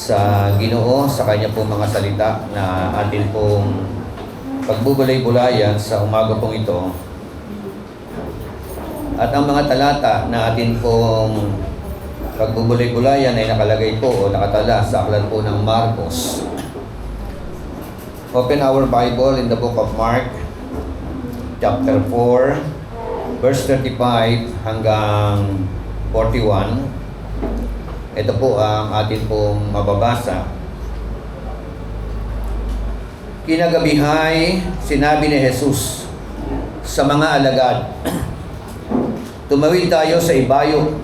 sa Ginoo sa kanya pong mga salita na atin pong pagbubulay-bulayan sa umaga pong ito. At ang mga talata na atin pong pagbubulay-bulayan ay nakalagay po o nakatala sa aklat po ng Marcos. Open our Bible in the book of Mark, chapter 4, verse 35 hanggang 41. Ito po ang atin pong mababasa. Kinagabihay, sinabi ni Jesus sa mga alagad, tumawid tayo sa ibayo.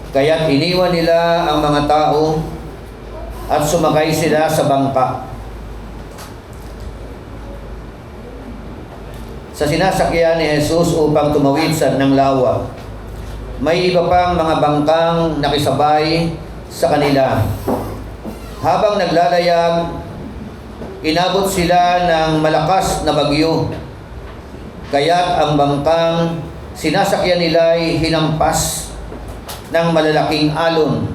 Kaya't iniwan nila ang mga tao at sumakay sila sa bangka. Sa sinasakyan ni Jesus upang tumawid ng lawa, may iba pang mga bangkang nakisabay sa kanila. Habang naglalayag, inabot sila ng malakas na bagyo. Kaya't ang bangkang sinasakyan nila ay hinampas ng malalaking alon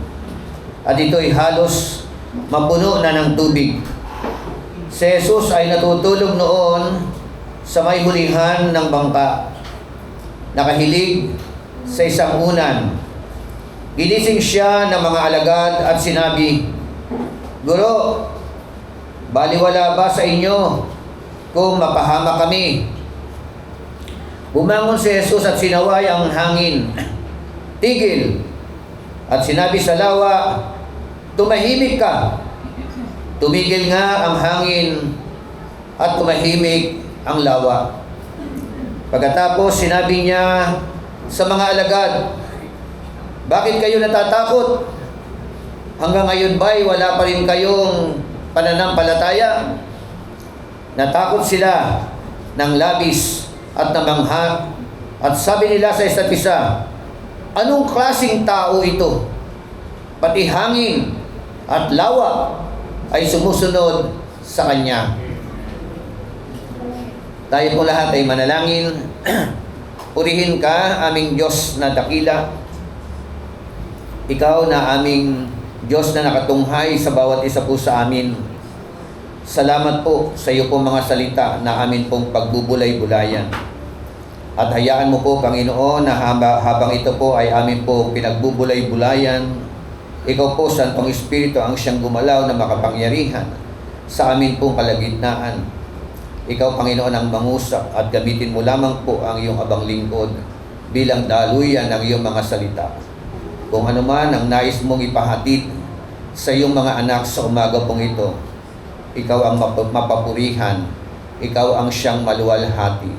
at ito'y halos mapuno na ng tubig. Si Jesus ay natutulog noon sa may hulihan ng bangka, nakahilig sa isang unan. Ginising siya ng mga alagad at sinabi, Guro, baliwala ba sa inyo kung mapahama kami? Bumangon si Jesus at sinaway ang hangin. Tigil! At sinabi sa lawa, tumahimik ka. Tumigil nga ang hangin at tumahimik ang lawa. Pagkatapos sinabi niya sa mga alagad, bakit kayo natatakot? Hanggang ngayon ba'y wala pa rin kayong pananampalataya? Natakot sila ng labis at namangha at sabi nila sa isa't isa, anong klaseng tao ito? Pati hangin at lawa ay sumusunod sa kanya. Tayo po lahat ay manalangin. Purihin ka, aming Diyos na dakila. Ikaw na aming Diyos na nakatunghay sa bawat isa po sa amin. Salamat po sa iyo pong mga salita na amin pong pagbubulay-bulayan. At hayaan mo po, Panginoon, na habang ito po ay amin pong pinagbubulay-bulayan, ikaw po, Santong Espiritu, ang siyang gumalaw na makapangyarihan sa amin pong kalagitnaan. Ikaw, Panginoon, ang mangusap at gamitin mo lamang po ang iyong abang lingkod bilang daluyan ng iyong mga salita. Kung ano man ang nais mong ipahatid sa iyong mga anak sa umaga pong ito, ikaw ang mapapurihan, ikaw ang siyang maluwalhati,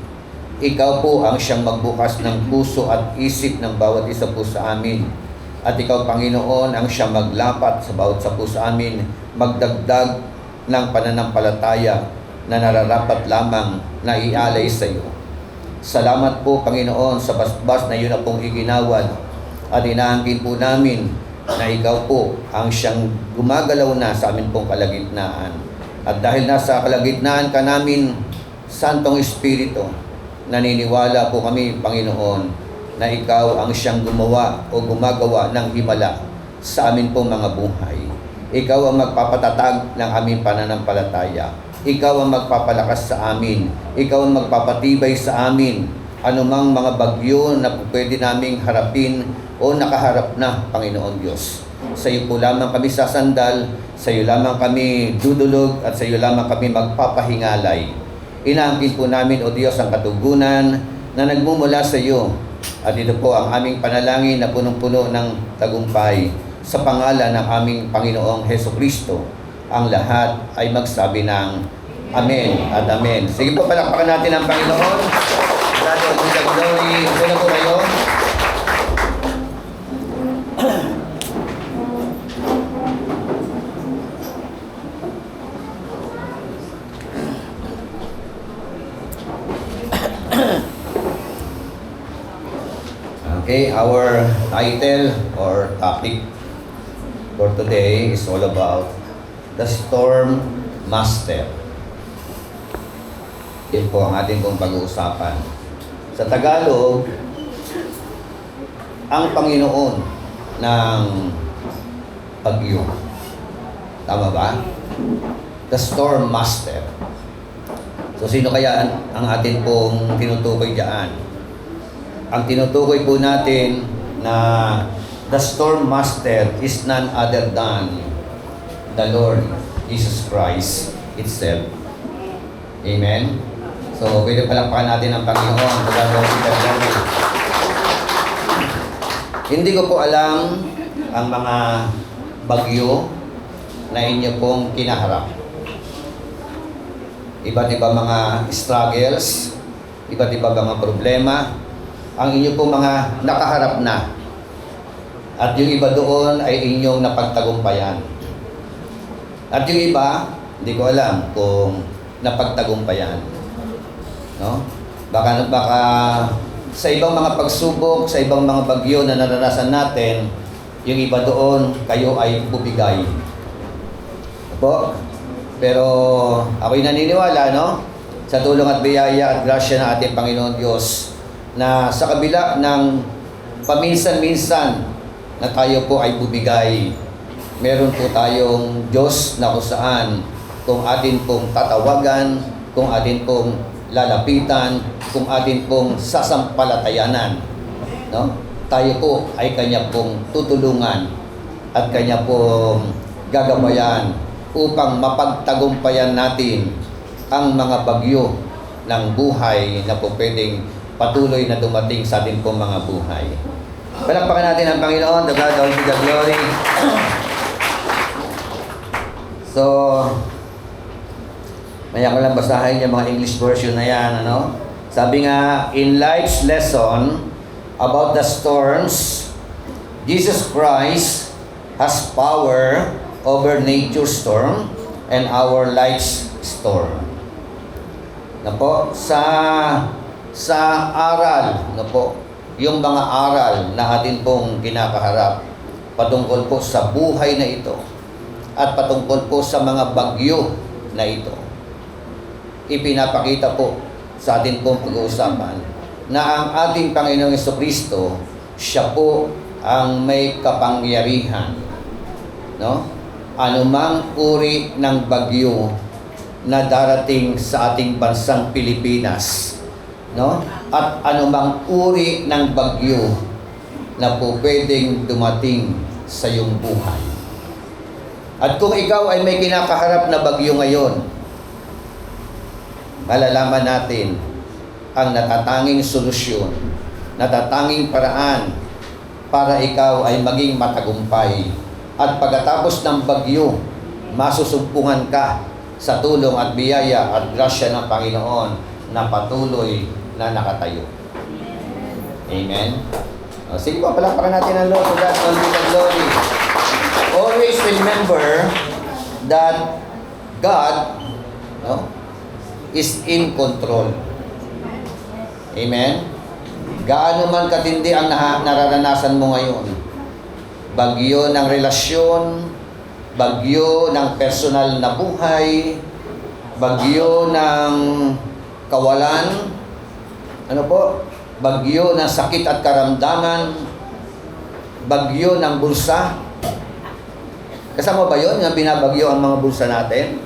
ikaw po ang siyang magbukas ng puso at isip ng bawat isa po sa amin. At ikaw, Panginoon, ang siyang maglapat sa bawat isa po sa amin, magdagdag ng pananampalataya na nararapat lamang na ialay sa iyo. Salamat po, Panginoon, sa basbas na yun na pong iginawad at inaangkin po namin na ikaw po ang siyang gumagalaw na sa amin pong kalagitnaan. At dahil nasa kalagitnaan ka namin, Santong Espiritu, naniniwala po kami, Panginoon, na ikaw ang siyang gumawa o gumagawa ng himala sa amin pong mga buhay. Ikaw ang magpapatatag ng aming pananampalataya. Ikaw ang magpapalakas sa amin. Ikaw ang magpapatibay sa amin. Anumang mga bagyo na pwede naming harapin o nakaharap na, Panginoon Diyos. Sa iyo po lamang kami sasandal, sa iyo lamang kami dudulog, at sa iyo lamang kami magpapahingalay. Inaangkin po namin, O Diyos, ang katugunan na nagmumula sa iyo. At ito po ang aming panalangin na punong-puno ng tagumpay sa pangalan ng aming Panginoong Hesukristo. Ang lahat ay magsabi ng Amen at Amen. Sige po, palakpakan natin ang Panginoon. God of the glory. Ito na po kayo. Okay, our title or topic for today is all about the Storm Master. Yan po ang ating pong pag-uusapan. Sa Tagalog, ang Panginoon ng bagyo. Tama ba? The storm master. So sino kaya ang atin pong tinutukoy diyan? Ang tinutukoy po natin na the storm master is none other than the Lord Jesus Christ itself. Amen? So, pwede palakpakan natin ang Panginoon. Hindi ko po alam ang mga bagyo na inyo pong kinaharap. Iba't iba mga struggles, iba't iba mga problema, ang inyo pong mga nakaharap na. At yung iba doon ay inyong napagtagumpayan. At yung iba, hindi ko alam kung napagtagumpayan. No? Baka sa ibang mga pagsubok, sa ibang mga bagyo na naranasan natin, yung iba doon, kayo ay bubigay. Po? Pero ako'y naniniwala, no? Sa tulong at biyaya at grasya ng ating Panginoon Diyos, na sa kabila ng paminsan-minsan na tayo po ay bubigay, meron po tayong Diyos na kung saan kung atin pong tatawagan, kung atin pong lalapitan, kung atin pong sasampalatayanan, no? Tayo po ay Kanya pong tutulungan at Kanya pong gagabayan upang mapagtagumpayan natin ang mga bagyo ng buhay na po pwedeng patuloy na dumating sa ating pong mga buhay. Palakpakan natin ang Panginoon, the God of the glory. So, maya ko lang basahin yung mga English version na yan, ano? Sabi nga, in life's lesson about the storms, Jesus Christ has power over nature's storm and our life's storm. Na po, sa aral, na po, yung mga aral na atin pong kinakaharap patungkol po sa buhay na ito at patungkol po sa mga bagyo na ito. Ipinapakita po sa atin pong pag-uusapan na ang ating Panginoong Jesucristo, siya po ang may kapangyarihan, no? Anumang uri ng bagyo na darating sa ating bansang Pilipinas, no? At anumang uri ng bagyo na po pwedeng dumating sa iyong buhay. At kung ikaw ay may kinakaharap na bagyo ngayon, malalaman natin ang natatanging solusyon, natatanging paraan para ikaw ay maging matagumpay. At pagkatapos ng bagyo, masusumpungan ka sa tulong at biyaya at grasya ng Panginoon na patuloy na nakatayo. Amen? Sige po, palakpakan natin ang Lord. To God all be the glory. Always remember that God, no, is in control. Amen? Gaano man katindi ang nararanasan mo ngayon, bagyo ng relasyon, bagyo ng personal na buhay, bagyo ng kawalan, ano po, bagyo ng sakit at karamdaman, bagyo ng bulsa. Kasama ba yun, yung binabagyo ang mga bulsa natin?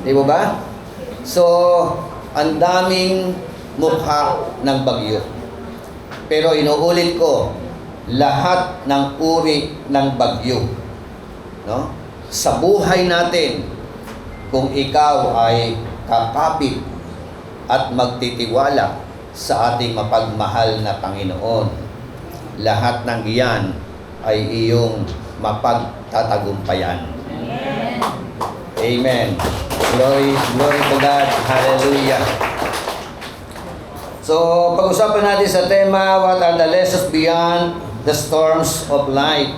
Di ba ba? So, ang daming mukha ng bagyo. Pero inuulit ko, lahat ng uri ng bagyo, no? Sa buhay natin, kung ikaw ay kakapit at magtitiwala sa ating mapagmahal na Panginoon, lahat ng iyan ay iyong mapagtatagumpayan. Amen. Glory to God. Hallelujah. So, pag-usapan natin sa tema, what are the lessons beyond the storms of life?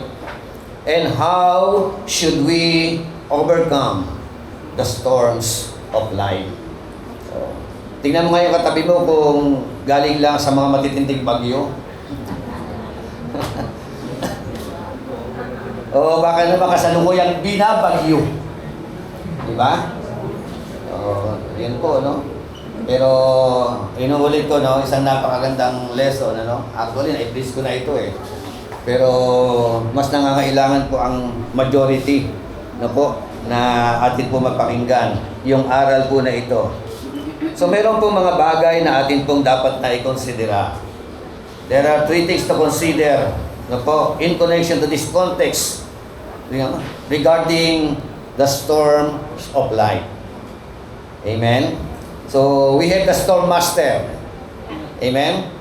And how should we overcome the storms of life? So, tingnan mo ngayon katabi mo kung galing lang sa mga matitinding bagyo. O baka naman kasalukuyang binabagyo. Di ba? Yan po, no? Pero, inuulit ko, no? Isang napakagandang lesson, ano? Actually, na-preach ko na ito, eh. Pero, mas nangangailangan po ang majority na po na atin po mapakinggan yung aral po na ito. So meron po mga bagay na atin pong dapat na i-considera. There are three things to consider na po in connection to this context regarding the storms of life. Amen? So we have the storm master. Amen?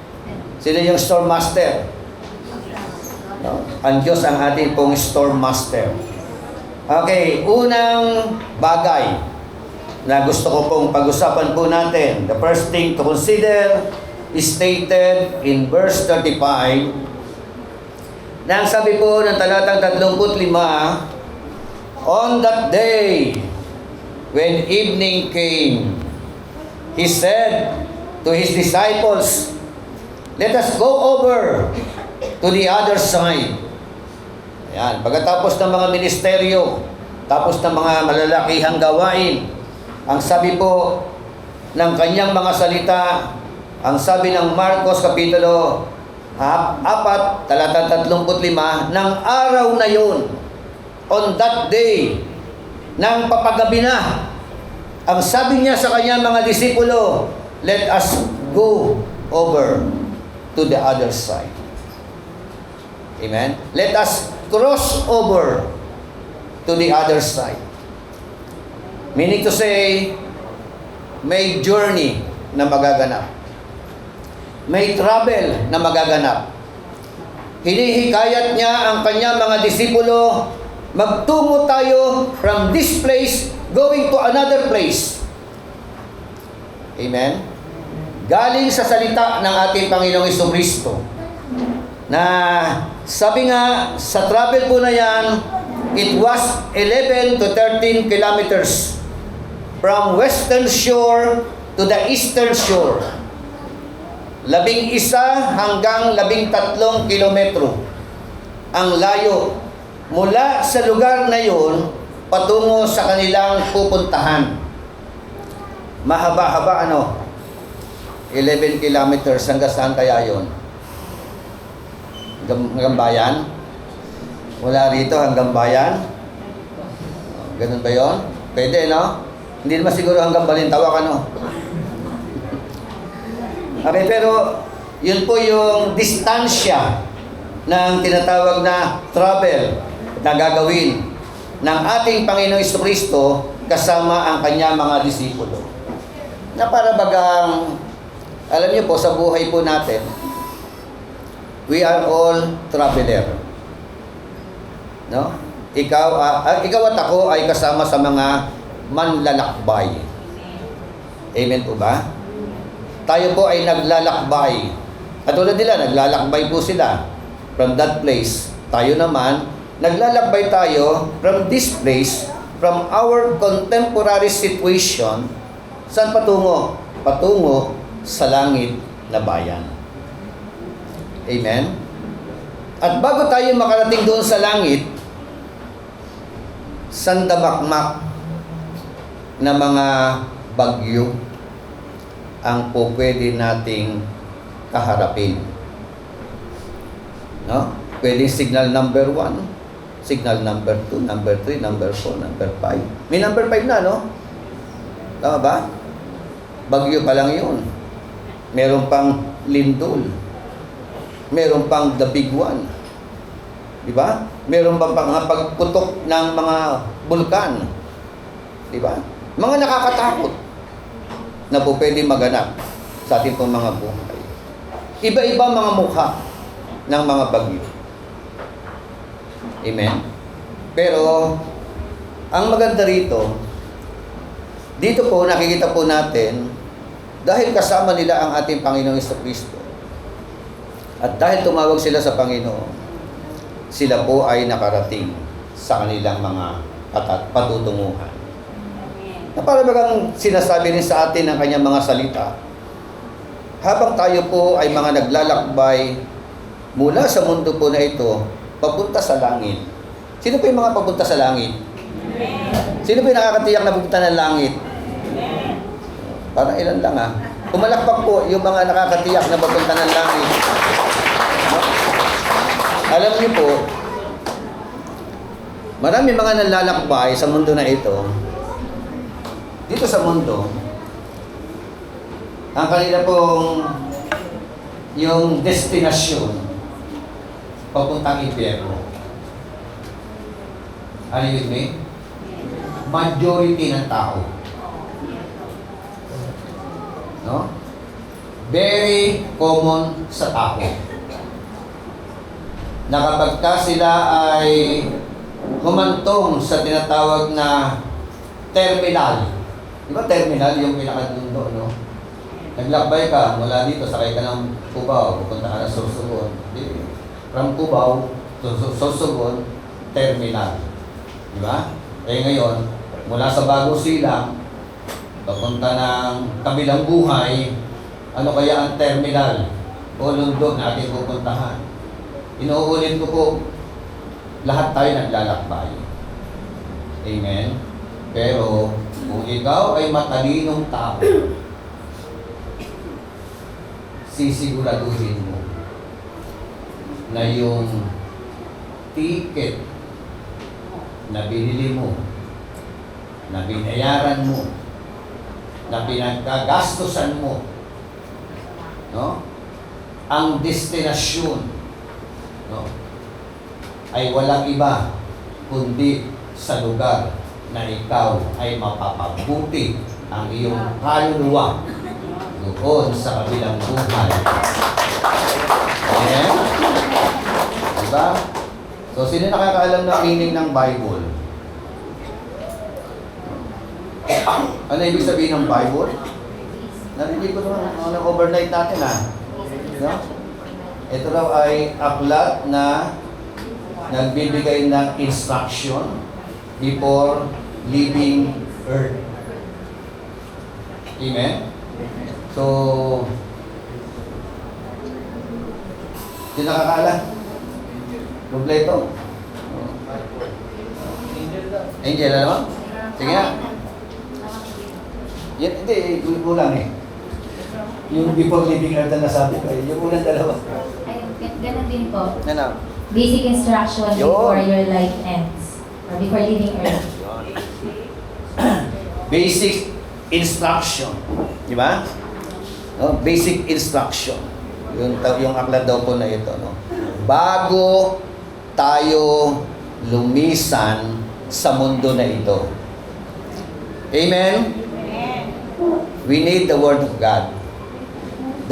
Sino yung storm master? No? Ang Diyos ang ating pong storm master. Okay, unang bagay na gusto ko pong pag-usapan po natin. The first thing to consider is stated in verse 35 na ang sabi po ng talatang 35, on that day when evening came, He said to His disciples, let us go over to the other side. Ayan, pagkatapos ng mga ministeryo, tapos ng mga malalakihang gawain, ang sabi po ng kanyang mga salita, ang sabi ng Marcos Kapitulo 4, talatang 35, ng araw na yun, on that day, ng papagabi na, ang sabi niya sa kanyang mga disipulo, let us go over to the other side. Amen? Let us cross over to the other side. Meaning to say, may journey na magaganap. May travel na magaganap. Hinihikayat niya ang kanyang mga disipulo, magtungo tayo from this place going to another place. Amen? Galing sa salita ng ating Panginoong Jesucristo na sabi nga sa travel po na yan, it was 11 to 13 kilometers from western shore to the eastern shore. 11 hanggang 13 kilometro ang layo mula sa lugar na yon patungo sa kanilang pupuntahan. Mahaba-haba 11 kilometers hanggang saan kaya yon? Hanggang bayan? Wala rito hanggang bayan? Ganun ba yon? Pwede, no? Hindi naman siguro hanggang Balintawak, Okay, pero yun po yung distansya ng tinatawag na travel na gagawin ng ating Panginoong Jesucristo kasama ang kanya mga disipulo. Na para bagang, alam niyo po, sa buhay po natin, we are all traveler. No? Ikaw at ako ay kasama sa mga manlalakbay. Amen po ba? Tayo po ay naglalakbay. At tulad nila, naglalakbay po sila from that place. Tayo naman, naglalakbay tayo from this place, from our contemporary situation. Saan patungo? Patungo sa langit na bayan. Amen? At bago tayo makarating doon sa langit, sandamakmak na mga bagyo ang po pwede nating kaharapin. No? Pwedeng signal number 1, signal number 2, number 3, number 4, number 5. May number 5 na, no? Tama ba? Bagyo pa lang yun. Meron pang lindol. Meron pang the big one. Di ba? Meron pang pagputok ng mga bulkan. Di ba? Mga nakakatakot na po pwede maganap sa ating pong mga buhay. Iba-iba mga mukha ng mga bagyo. Amen? Pero, ang maganda rito, dito po nakikita po natin, dahil kasama nila ang ating Panginoong Jesucristo, at dahil tumawag sila sa Panginoon, sila po ay nakarating sa kanilang mga patutunguhan. Na para bagang sinasabi rin sa atin ng kanyang mga salita, habang tayo po ay mga naglalakbay mula sa mundo po na ito, papunta sa langit. Sino po yung mga papunta sa langit? Sino po yung nakakatiyak na papunta ng langit? Parang ilan lang Pumalakpak po yung mga nakakatiyak na papunta ng langit. Alam niyo po, Marami mga nanlalakbay sa mundo na ito. Dito sa mundo, ang kanila pong yung destinasyon papuntang impyerno. Are you with me? Majority ng tao. No? Very common sa tao. Na kapag ka sila ay humantong sa tinatawag na terminal. Di ba terminal yung pinakadundo, no? Naglakbay ka mula dito, sakay ka ng Cubao, pupunta ka na Sorsogon. From Cubao to Sorsogon, terminal. Di ba? Eh ngayon, mula sa Bago Silang, papunta ng kabilang buhay, ano kaya ang terminal o lundo na ating pupuntahan? Inuulit ko po, lahat tayo naglalakbay. Amen? Pero, kung ikaw ay matalinong tao, sisiguraduhin mo na yung ticket na binili mo, na binayaran mo, na pinagkagastusan mo, no? Ang destinasyon, no, ay walang iba kundi sa lugar na ikaw ay mapapabuti ang iyong kaluluwa doon sa kabilang buhay. Amen? Diba? So, sino nakakaalam ng meaning ng Bible? Ano ibig sabihin ng Bible? Narinig ko naman ng overnight natin, ha? No? Ito raw ay aklat na nagbibigay ng instruction before leaving earth. Amen? So, di nakakala? Kompleto? Angel, ano? Sige nga. Yan, hindi, kulang eh. Yung before leaving earth na nasabi ko, yung unang dalawa. Ay, ganun din po. Ano? Basic instruction before your life ends. Or before leaving earth. Basic instruction. Di ba? No? Basic instruction. Yung aklat daw po na ito. No? Bago tayo lumisan sa mundo na ito. Amen? We need the Word of God.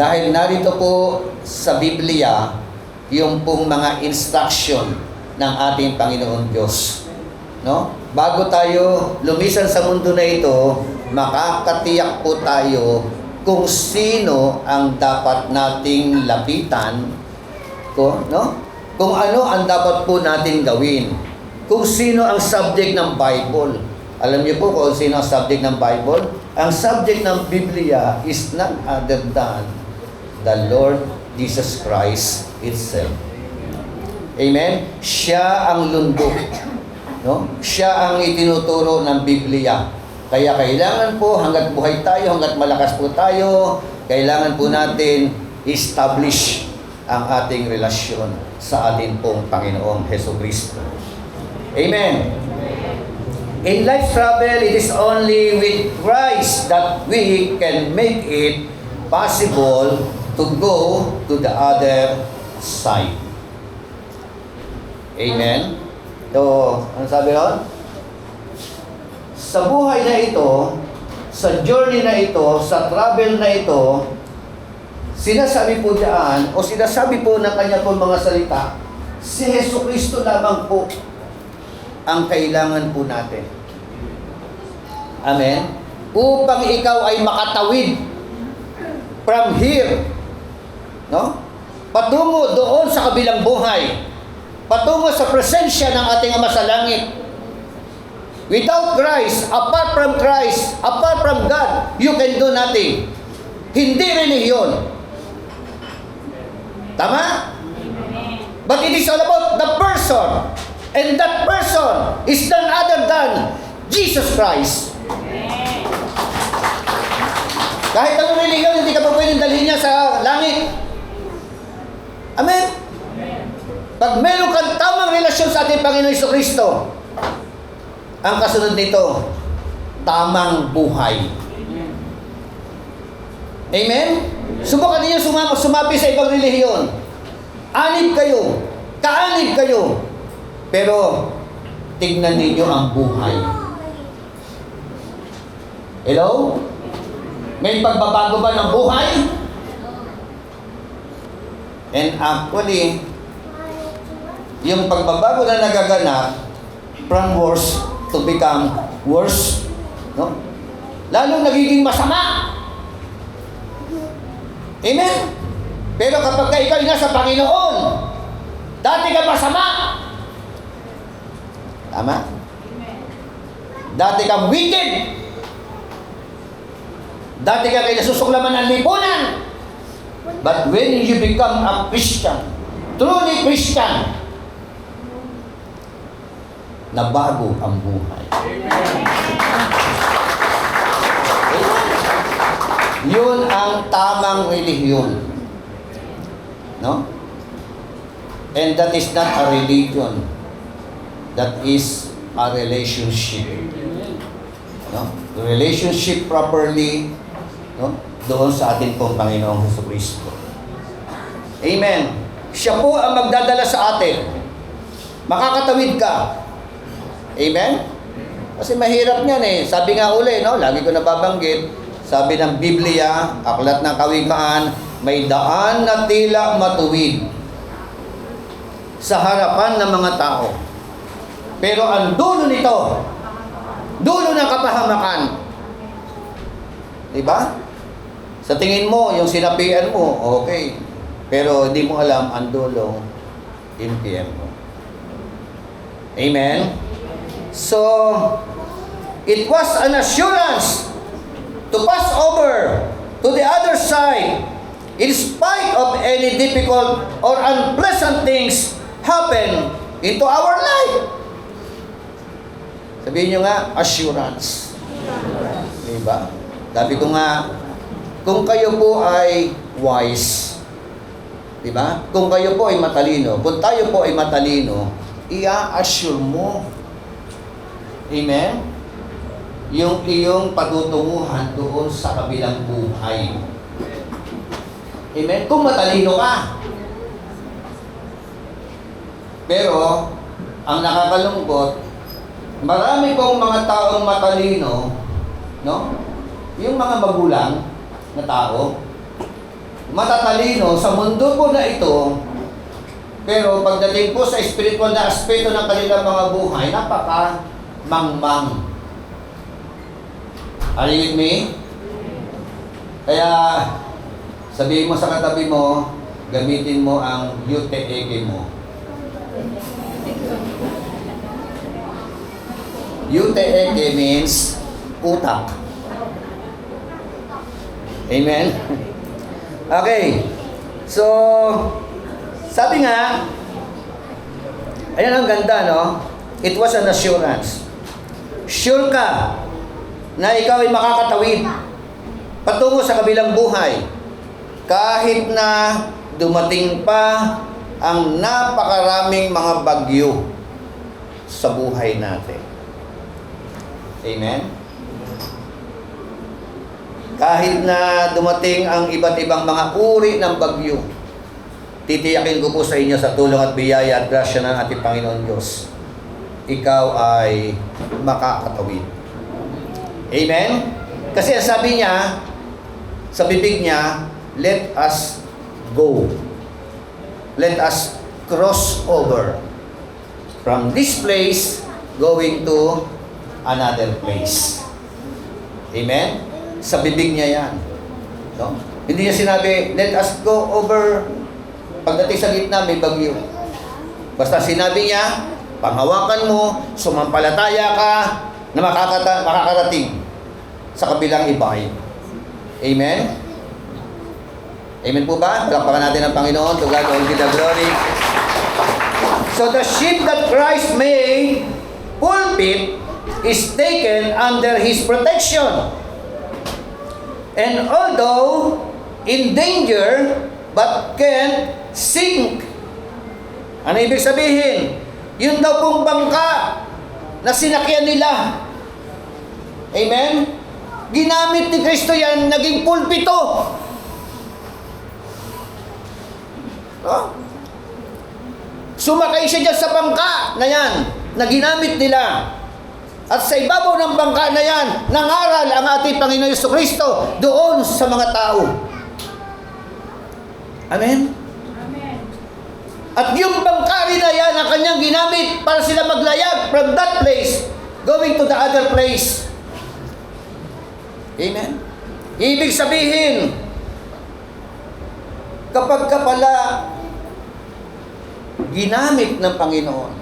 Dahil narito po sa Biblia, yung pong mga instruction ng ating Panginoon Diyos. No? Bago tayo lumisan sa mundo na ito, makakatiyak po tayo kung sino ang dapat nating lapitan, no? Kung ano ang dapat po natin gawin. Kung sino ang subject ng Bible. Alam niyo po kung sino ang subject ng Bible? Ang subject ng Biblia is none other than the Lord Jesus Christ itself. Amen? Siya ang lundo. No? Siya ang itinuturo ng Biblia. Kaya kailangan po, hanggat buhay tayo, hanggat malakas po tayo, kailangan po natin establish ang ating relasyon sa ating pong Panginoong Jesucristo. Amen? In life travel, it is only with Christ that we can make it possible to go to the other side. Amen? So, ano sabi ron? Sa buhay na ito, sa journey na ito, sa travel na ito, sinasabi po diyan, o sinasabi po ng kanya po mga salita, si Jesucristo lamang po ang kailangan po natin. Amen? Upang ikaw ay makatawid from here, no? Patungo doon sa kabilang buhay. Patungo sa presensya ng ating Ama sa langit. Without Christ, apart from Christ, apart from God, you can do nothing. Hindi relihiyon. Tama? But it is all about the person. And that person is none other than Jesus Christ. Kahit anong relihiyon, hindi ka pa pwedeng dalhin niya sa langit. Amen? Pag meron kang tamang relasyon sa ating Panginoon Jesucristo, ang kasunod nito, tamang buhay. Amen? Subukan ninyo sumapi sa ibang relihiyon. Anib kayo. Kaanib kayo. Pero, tignan ninyo ang buhay. Hello? May pagbabago ba ng buhay? And actually, yung pagbabago na nagaganap from worse to become worse, no? Lalo nagiging masama. Amen? Pero kapag ikaw ay nasa Panginoon, dati ka masama. Tama? Dati kang wicked. Dati ka kayo nasusuklaman ng lipunan. But when you become a Christian, truly Christian, nabago ang buhay. Yun ang tamang relihiyon. No? And that is not a religion. That is a relationship. No? The relationship properly, no? Doon sa atin pong Panginoong Jesucristo. Amen. Siya po ang magdadala sa atin. Makakatawid ka. Amen? Kasi mahirap niyan eh. Sabi nga uli, no? Lagi ko nababanggit, sabi ng Biblia, aklat ng Kawikaan, may daan na tila matuwid sa harapan ng mga tao. Pero ang dulo nito, dulo ng kapahamakan. Diba? Sa tingin mo, yung sinapian mo, okay. Pero hindi mo alam ang dulo, impyerno. Amen? So, it was an assurance to pass over to the other side in spite of any difficult or unpleasant things happen into our life. Sabihin nyo nga, assurance. Diba? Sabi ko nga, kung kayo po ay wise, diba? Kung kayo po ay matalino, kung tayo po ay matalino, i-assure mo. Amen? Yung iyong patutunguhan doon sa kabilang buhay. Amen? Kung matalino ka. Pero, ang nakakalungkot, marami pong mga taong matalino, no? Yung mga magulang na tao, matatalino sa mundo po na ito, pero pagdating po sa spiritual na aspeto ng kanilang mga buhay, napaka-mangmang. Are you with me? Kaya, sabihin mo sa katabi mo, gamitin mo ang UTEK mo. UTEK means utak. Amen? Okay. So, sabi nga, ayan ang ganda, no? It was an assurance. Sure ka na ikaw ay makakatawid patungo sa kabilang buhay kahit na dumating pa ang napakaraming mga bagyo sa buhay natin. Amen? Kahit na dumating ang iba't ibang mga uri ng bagyo, titiyakin ko po sa inyo sa tulong at biyaya at grasya ng ating Panginoon Diyos, ikaw ay makakatawid. Amen? Kasi ang sabi niya, sa bibig niya, let us go. Let us cross over from this place going to another place. Amen? Sa bibig niya yan. No? Hindi niya sinabi, let us go over. Pagdating sa gitna, may bagyo. Basta sinabi niya, panghawakan mo, sumampalataya ka, na makakarating sa kabilang ibahay. Amen? Amen po ba? Palakpakan natin ang Panginoon. To God all be the glory. So the ship that Christ made pulpit is taken under His protection. And although in danger, but can't sink. Ano ibig sabihin? Yun daw pong bangka na sinakyan nila. Amen? Ginamit ni Kristo yan, naging pulpito. No? Sumakay siya dyan sa bangka na yan, na ginamit nila. At sa ibabaw ng bangka na yan, nangaral ang ating Panginoon Jesucristo doon sa mga tao. Amen? At yung bangka rin na yan, ang kanyang ginamit para sila maglayag from that place, going to the other place. Amen? Ibig sabihin, kapag ka pala ginamit ng Panginoon,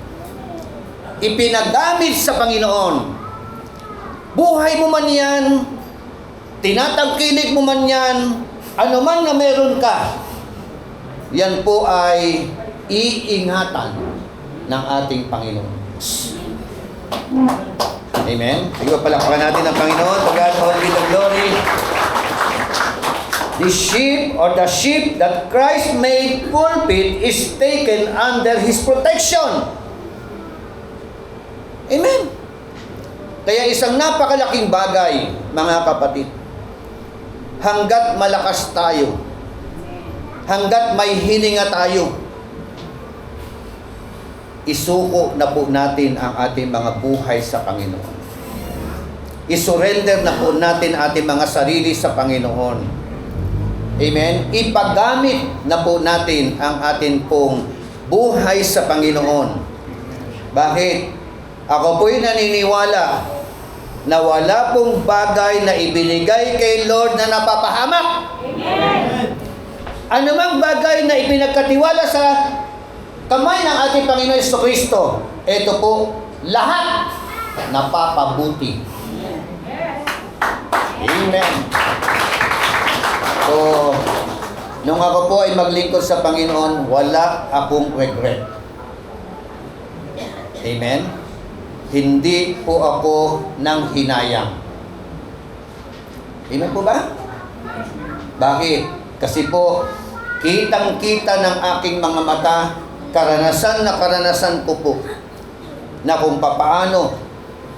ipinagamit sa Panginoon, buhay mo man yan, tinatangkilik mo man yan, ano man na meron ka, yan po ay iingatan ng ating Panginoon. Amen? Sige ba, palakpakan natin ang Panginoon. To God all be the glory. The sheep that Christ made pulpit is taken under His protection. Amen? Kaya isang napakalaking bagay, mga kapatid, hanggat malakas tayo, hanggat may hininga tayo, isuko na po natin ang ating mga buhay sa Panginoon. Isurrender na po natin ating mga sarili sa Panginoon. Amen? Ipagamit na po natin ang ating pong buhay sa Panginoon. Bakit? Ako po'y naniniwala na wala pong bagay na ibinigay kay Lord na napapahamak. Amen. Ano mang bagay na ipinagkatiwala sa kamay ng ating Panginoon Jesucristo, ito po, lahat napapabuti. Amen. So, nung ako po ay maglingkod sa Panginoon, wala akong regret. Amen? Hindi po ako nang hinayang. Amen po ba? Bakit? Kasi po, kitang-kita ng aking mga mata, karanasan na karanasan ko po, na kung papaano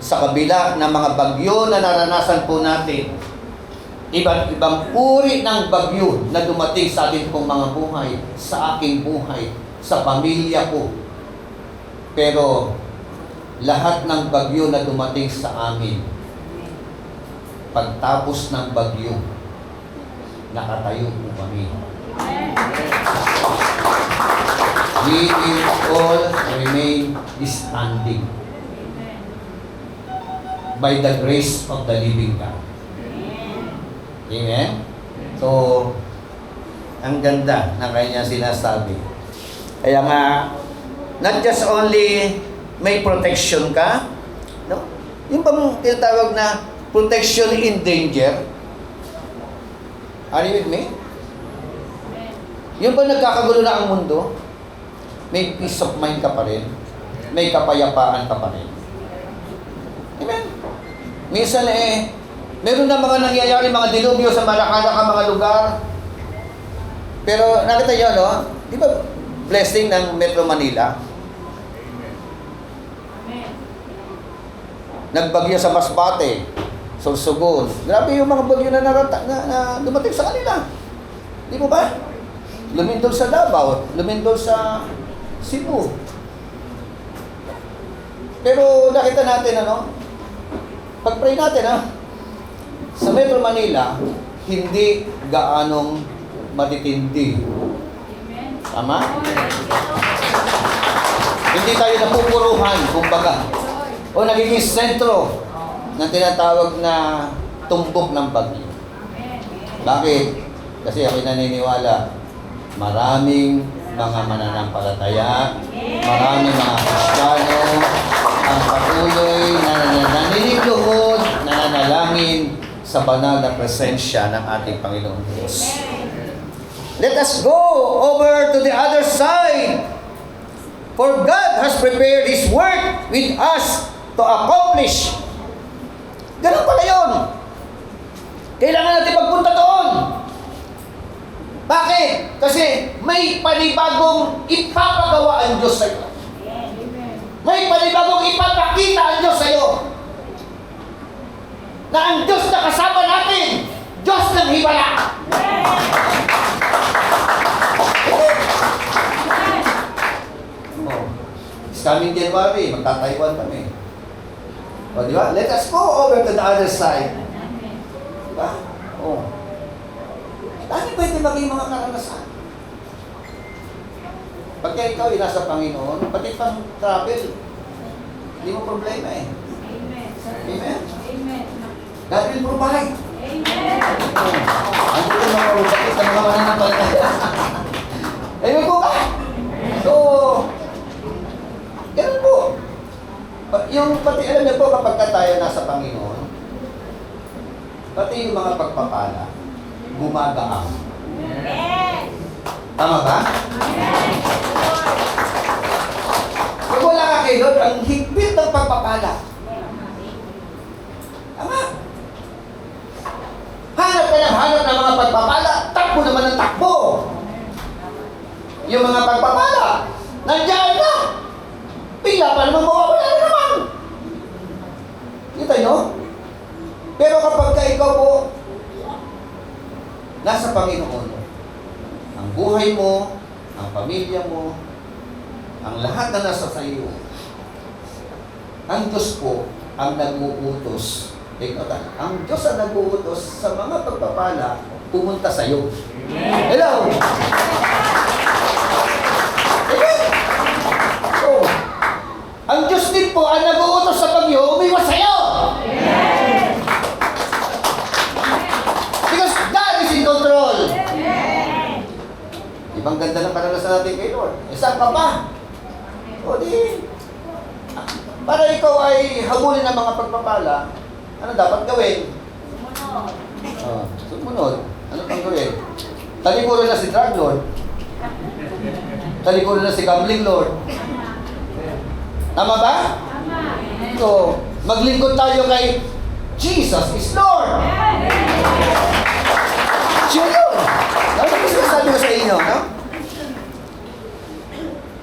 sa kabila ng mga bagyo na naranasan po natin, iba't ibang uri ng bagyo na dumating sa ating pong mga buhay, sa aking buhay, sa pamilya ko. Pero lahat ng bagyo na dumating sa amin, pagtapos ng bagyo, nakatayo po kami. We will all remain standing by the grace of the living God. Amen? So, ang ganda na kanya sinasabi. Kaya nga, not just only may protection ka, no? Yung bang tinatawag na protection in danger? Are you with me? Yung ba nagkakagulo na ang mundo? May peace of mind ka pa rin. May kapayapaan ka pa rin. Amen? Minsan meron na mga nangyayari, mga dilubyo sa malakala mga lugar. Pero nakita nyo, no? Di ba blessing ng Metro Manila? Nagbagyo sa Masbate, Sorsogon. Grabe yung mga bagyo na dumating sa kanila. Di mo ba? Lumindol sa Davao, lumindol sa Cebu. Pero nakita natin, pag-pray natin, sa Metro Manila, hindi gaanong matitindi. Tama? Hindi tayo napupuruhan, kumbaga. O nagiging sentro ng tinatawag na tumbok ng bagyo. Bakit? Kasi ako naniniwala, maraming mga mananampalataya, maraming mga Kristiyano ang patuloy na naniniluhod, nananalangin sa banal na presensya ng ating Panginoon Diyos. Let us go over to the other side. For God has prepared His work with us to accomplish. Ganun pala yun. Kailangan natin magpunta doon. Bakit? Kasi may panibagong ipapagawa ang Diyos sa iyo. May panibagong ipapakita ang Diyos sa'yo. Na ang Diyos na kasama natin, Diyos ng hibala. Oh, it's coming January, magta-Taiwan kami. O, di ba? Let us go over to the other side. Di ba? Oh. Dahil pwede maging mga karanasan. Pagka ikaw ay nasa Panginoon, pati pang travel, hindi mo problema eh. Amen? God will provide. Ang gulo mga rubakit sa mga mananampalataya. Amen po ba? So, ganun po. Yung pati, alam niyo po, kapag tayo nasa Panginoon, pati yung mga pagpapala, gumagaang. Tama ba? Kung wala ka kay Lord, ang higpit ng pagpapala. Tama. Hanap ka ng hanap ng mga pagpapala, takbo naman ang takbo. Yung mga pagpapala, nandiyan na. Pila pa naman mawawala na naman. Kita nyo? Pero kapag ka ikaw po, nasa Panginoon, ang buhay mo, ang pamilya mo, ang lahat na nasa sa iyo, ang Diyos po ang nag-uutos. Ang Diyos ang nag-uutos sa mga pagpapala pumunta sa iyo. Hello! Amen! So, ang Diyos din po ang nag-uutos sa bagyo, umiwas sa iyo! Because God is in control. Ibang ganda ng karanasan natin kay Lord. Saan ka ba? O di, para ikaw ay habulin ng mga pagpapala, ano dapat gawin? Sumunod. Ano pang gawin? Talikuran na si drug lord. Talikuran na si gambling lord. Tama ba? So, maglingkod tayo kay Jesus is Lord. Siya yun. Ano ba sabi ko sa inyo, no?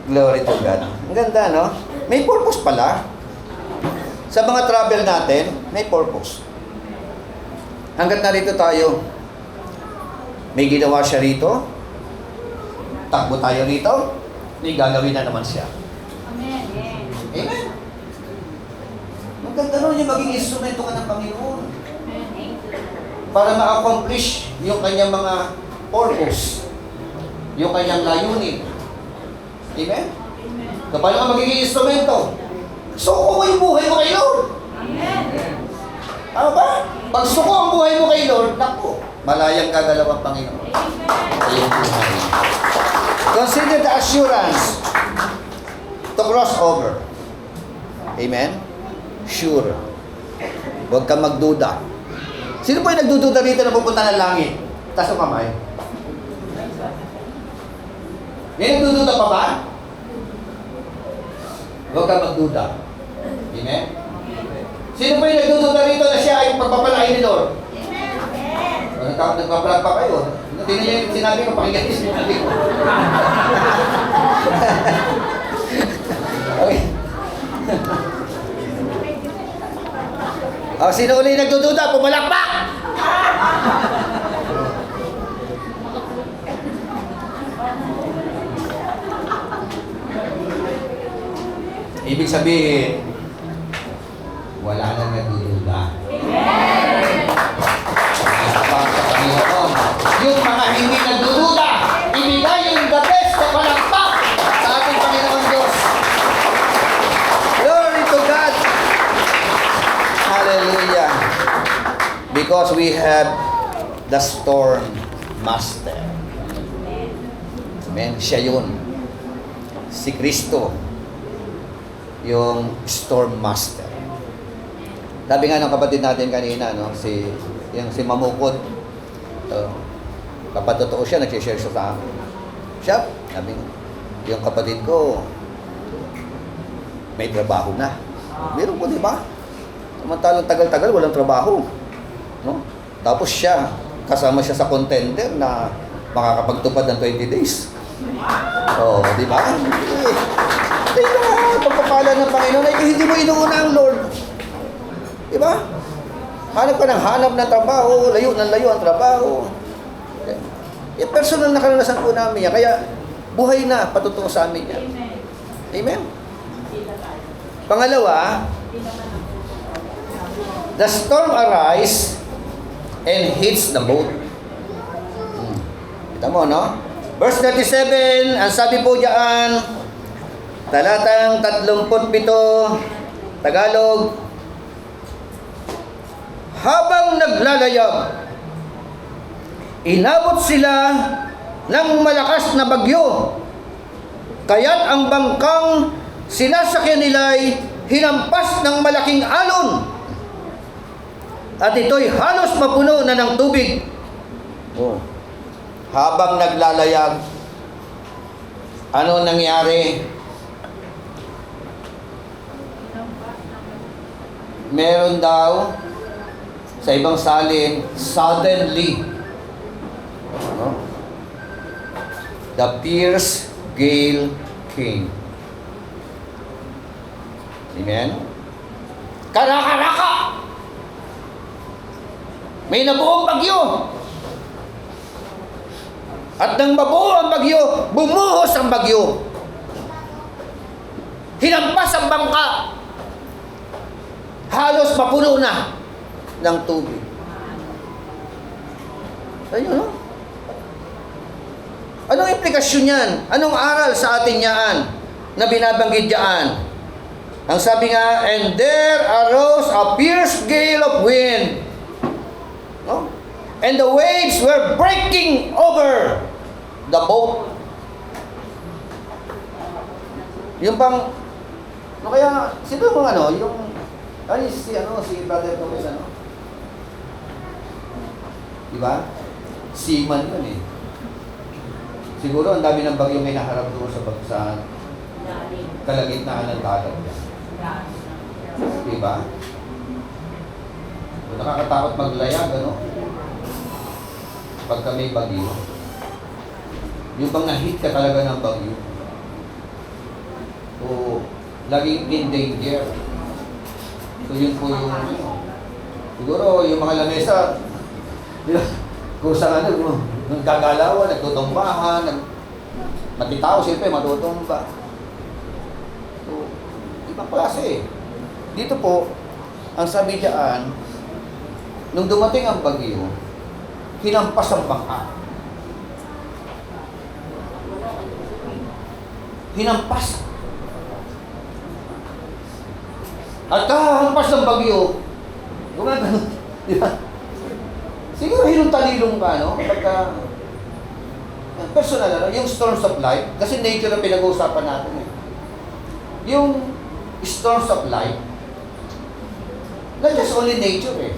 Glory to God. Ang ganda, no? May purpose pala. Sa mga travel natin, may purpose. Hanggat narito tayo, may ginawa siya rito, takbo tayo rito, may gagawin na naman siya. Amen? Ang ganda nun yung maging instrumento ka ng Panginoon para ma-accomplish yung kanyang mga purpose, yung kanyang layunin. Amen? So, paano ka magiging instrumento? Suko mo yung buhay mo kay Lord. Tama ba? Pag suko ang buhay mo kay Lord, naku, malayang gagalaw ang Panginoon. Ayun buhay. Consider the assurance to cross over. Amen? Sure. Huwag kang magduda. Sino po yung nagdududa dito na pupunta ng langit? Taas ang kamay. May nagdududa pa ba? Huwag kang magduda. Amen? Sino po yung nagdududa rito na siya ay pagpapalain ni Lord? Nagpapalag pa kayo. Hindi na yung sinabi ko, pakinggan yung sinabi ko. Okay. Sino ulit nagdududa? Pumalakpak! Ibig sabihin, wala nang nagdududa. Para sa Panginoon. Yung mga hindi nagdududa, ibigay yung the best na palakpak sa ating Panginoon Diyos. Glory to God! Hallelujah! Because we have the storm master. Amen? Siya yun. Si Kristo. Yung storm master. Sabi nga ng kapatid natin kanina, no, si Mamukot, kapag totoo siya, nag-share siya sa akin. Siya, sabi nga, yung kapatid ko, may trabaho na. Meron po, di ba? Samantalang tagal-tagal, walang trabaho. No? Tapos siya, kasama siya sa contender na makakapagtupad ng 20 days. Oh, di ba? Ito yung mga pagpapala ng Panginoon ay hindi mo inuuna ang Lord. Diba? Hanap ka ng hanap ng trabaho, layo ng layo ang trabaho. Yung personal na karanasan po namin yan. Kaya buhay na patutungo sa amin yan. Amen? Pangalawa, the storm arise and hits the boat. Kita mo, no? Verse 37, ang sabi po diyan, talatang 37, Tagalog, habang naglalayag, inabot sila ng malakas na bagyo, kaya't ang bangkang sinasakyan nila'y hinampas ng malaking alon, at ito'y halos mapuno na ng tubig. Oh. Habang naglalayag, ano nangyari? Meron daw sa ibang salin, suddenly, the fierce gale came. Amen? Karaka-raka! May nabuong bagyo! At nang mabuo ang bagyo, bumuhos ang bagyo. Hinampas ang bangka. Halos mapuno na ng tubig. Ayun, no? Anong implikasyon yan? Anong aral sa atin yan na binabanggit diyan? Ang sabi nga, and there arose a fierce gale of wind. No? And the waves were breaking over the boat. Yung bang, no kaya, sino yung si Brother Gomez, diba? Seaman yun eh. Siguro ang dami ng bagyong may naharap doon sa kalagitnaan ng dagat. Diba? Nakakatakot maglayag, pagka may bagyo. Yung bang na-hit ka talaga ng bagyo. O laging in danger. So yun po yung siguro yung mga lamesa, kung saan nagkagalawan, nagtutumbahan, matitao siyempre matutumba. So, ibang klase. Dito po, ang sabi diyan, nung dumating ang bagyo, hinampas ang bangka. Hinampas. At kahampas ng bagyo, gumagano, di ba? Siguro hinuntalilong ka, pagka, personal, yung storms of life, kasi nature ang pinag-uusapan natin eh. Yung storms of life, not just only nature eh.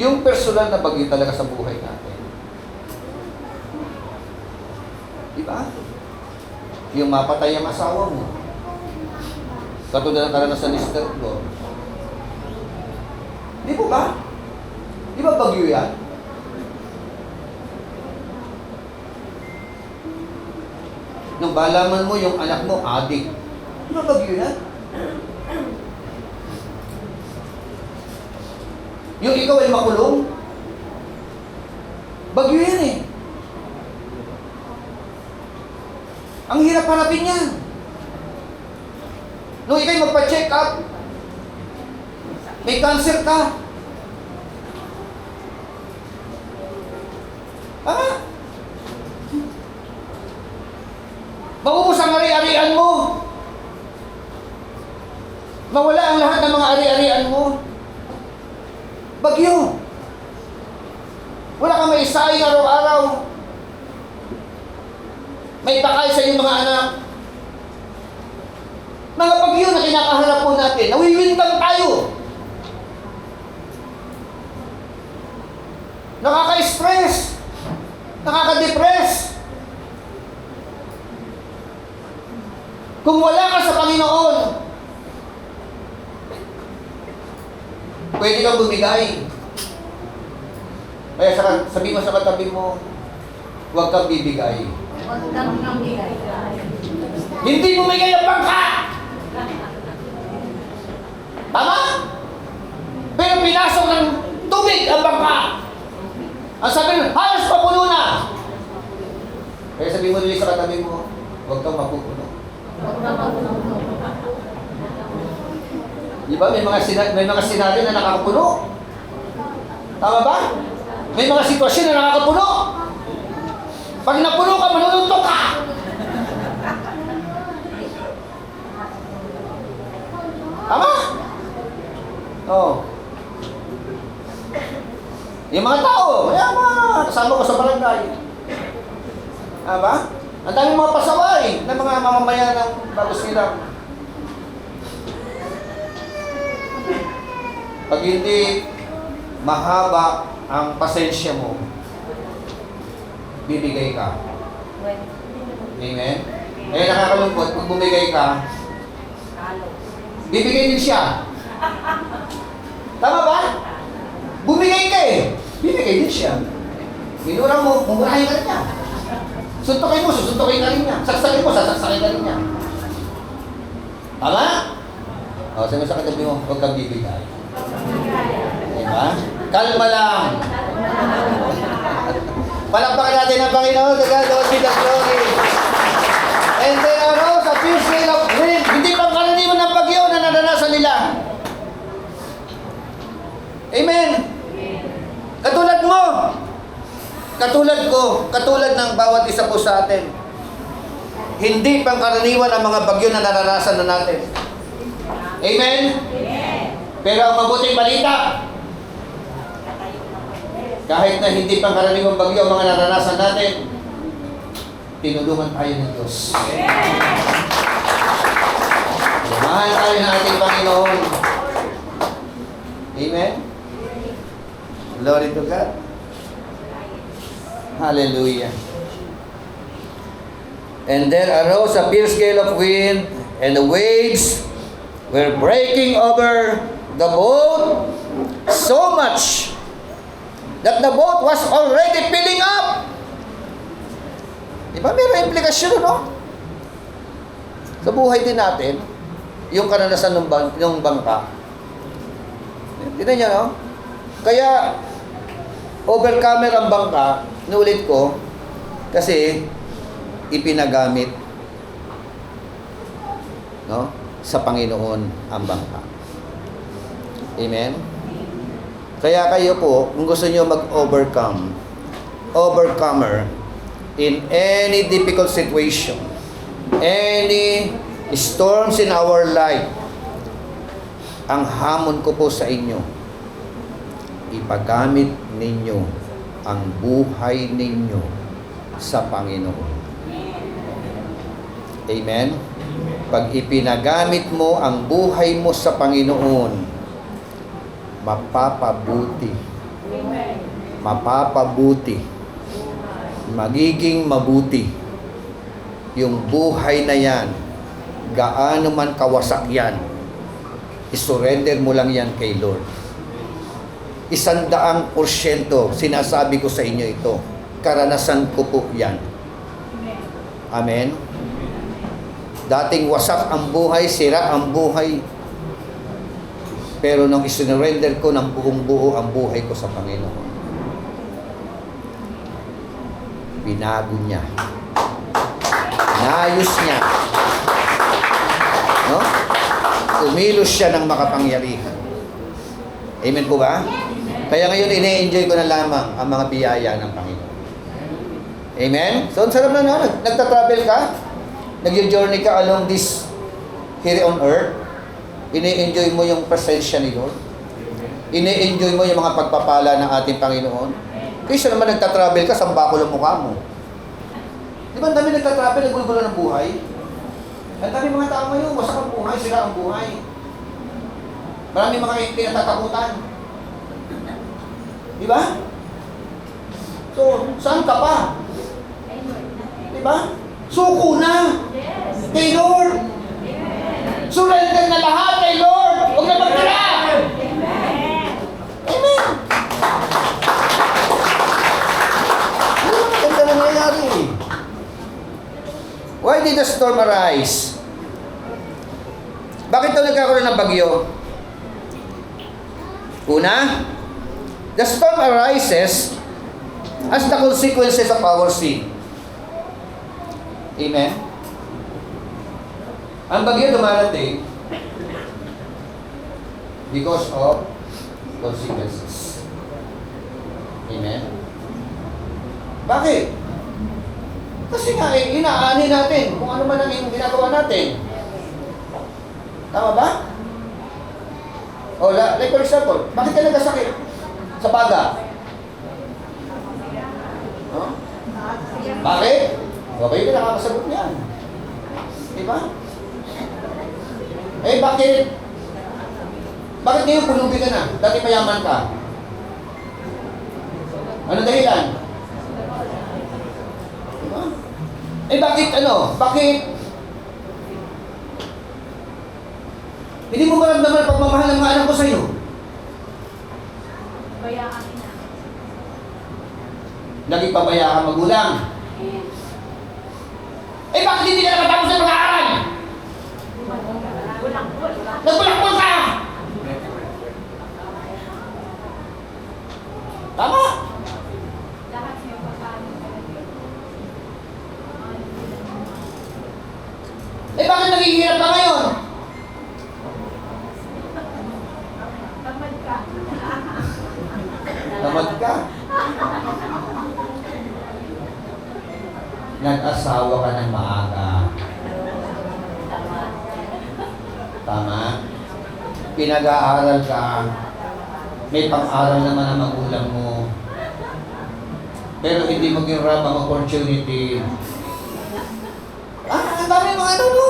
Yung personal na bagyo talaga sa buhay natin. Di ba? Yung mapatay ang asawa mo. Katulad ng karanasan ni Sister Flo. Di po ba? Di ba bagyo yan? Nung balaman mo yung anak mo, adik. Di ba bagyo yan? Yung ikaw ay makulong, bagyo yan eh. Ang hirap harapin yan. Nung ikaw'y magpa-check up, may cancer ka. Maubos ang ari-arian mo. Mawala ang lahat ng mga ari-arian mo. Bagyo. Wala kang may isaing araw-araw. May takay sa iyong mga anak. Mga bagyo na kinakaharap po natin, nawiwintang tayo. Nakaka-stress. Nakaka-depress. Kung wala ka sa Panginoon, pwede kang bumigay. Kaya sabi mo sa katabi mo, huwag kang bibigay. Huwag kang bibigay. Hindi bumigay ang bangka! Tama? Pero pinasok ng tubig ang bangka. Ang sabi nun, halos papuno na. Kaya sabi mo nila sa katabi mo, huwag kang mapupuno. Di ba? May mga senaryo na nakakapuno. Tama ba? May mga sitwasyon na nakakapuno. Pag napuno ka, manununtok ka. Tama? Oo. Yung mga tao, kaya mga kasama ko sa barangay. Tama? Ang daming mga pasaway ng mga mamamayan ng Bagos Silang. Pag hindi mahaba ang pasensya mo, bibigay ka. Amen? Eh, nakakalungkot, pag bumigay ka, bibigay din siya. Tama ba? Bumigay ka eh. Bibigay din siya. Minura mo, mumurahin ka rin niya. Suntukin mo, susuntukin ka rin niya. Saksakin mo, sasaksakin ka rin niya. Tama? O, sabi mo sa katabi mo, huwag kang bibigay. Diba? Kalma lang. Palakpakan natin ang Panginoon. To God, Lord, be the glory. And there arose a fierce gale of wind. Hindi pang karaniwan ng bagyo na naranasan nila. Amen. Katulad mo. Katulad ko. Katulad ng bawat isa po sa atin. Hindi pang karaniwan ang mga bagyo na naranasan na natin. Amen? Pero ang mabuting balita, kahit na hindi pang karaniwang bagyo ang mga naranasan natin, tinulungan tayo ng Diyos. Mahal tayo ng ating Panginoon. Amen? Glory to God. Hallelujah. And there arose a fierce gale of wind, and the waves were breaking over the boat so much that the boat was already filling up. Diba mayroong implikasyon, no? Sa buhay din natin, yung karanasan ng bangka. Tignan niyo, no? Kaya, overcomer ang bangka, inulit ko, kasi ipinagamit, no? Sa Panginoon ang bangka. Amen? Kaya kayo po, kung gusto nyo mag-overcome, overcomer, in any difficult situation, any storms in our life, ang hamon ko po sa inyo, ipagamit ninyo ang buhay ninyo sa Panginoon. Amen? Pag ipinagamit mo ang buhay mo sa Panginoon, mapapabuti. Mapapabuti. Magiging mabuti. Yung buhay na yan, gaano man kawasak yan, isurrender mo lang yan kay Lord. 100% sinasabi ko sa inyo ito. Karanasan ko po yan. Amen? Dating wasak ang buhay, sira ang buhay. Pero nung isinurrender ko ng buong buo ang buhay ko sa Panginoon, binago niya. Naayos niya. No? Kumilos siya ng makapangyarihan. Amen po ba? Kaya ngayon, ine-enjoy ko na lamang ang mga biyaya ng Panginoon. Amen? So, ang sarap na naman. Nagta-travel ka? Nag-journey ka along this here on earth? Ine-enjoy mo yung presensya ni Lord? Ine-enjoy mo yung mga pagpapala ng ating Panginoon? Kaysa naman nagta-travel ka, sambako ang mukha mo. Di ba ang dami nagta-travel, nagulgulo ng buhay? Ang dami mga tao ngayon, wasak ang buhay, sira ang buhay. Marami mga pinatatakutan. Di ba? So, saan ka pa? Di ba? Suko na! Kay Lord! Surrender na lahat kay Lord! Huwag na magtira! Amen! Ano ang maganda nangyayari? Why did the storm arise? Bakit ito nagkakaroon ng bagyo? Una, the storm arises as the consequences of our sin. Amen? Ang bagyo dumarating because of consequences. Amen? Bakit? Kasi nga, inaani natin kung ano man ang ginagawa natin. Tama ba? O, like for example, bakit ka nagkasakit? Sa baga. Huh? Bakit? Babay ka nakakasagot niyan. Diba? Eh, bakit? Bakit ngayon pulubi ka na? Dati mayaman ka. Ano dahilan? Diba? Eh, bakit ano? Bakit? Hindi mo maramdaman ang pagmamahal ng mga anak ko sa'yo? Bayaan na. Naging pabaya ka magulang. Eh, bakit hindi ka nakatapos ng pag-aaral? Nagbulakbol ka! Tama? Eh, bakit naghihirap ka ngayon? Tamad ka. Nag-asawa ka ng maaga. Tama? Pinag-aaral ka. May pang-aral naman ang magulang mo. Pero hindi mo ginrab ang opportunity. Ang dami mga ano, no?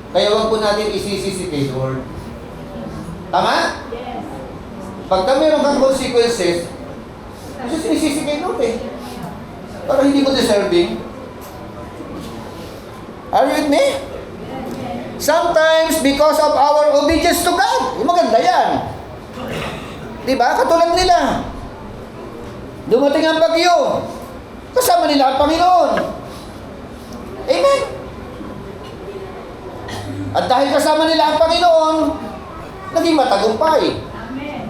Kaya wag po natin isisisi kay Lord. Tama? Yes. Pagka meron kang consequences, kasi sinisisi kay Lord eh. Para hindi mo deserving. Are you with me? Sometimes because of our obedience to God. Maganda yan. Diba? Katulad nila. Dumating ang bagyo. Kasama nila ang Panginoon. Amen. At dahil kasama nila ang Panginoon, naging matagumpay. Amen.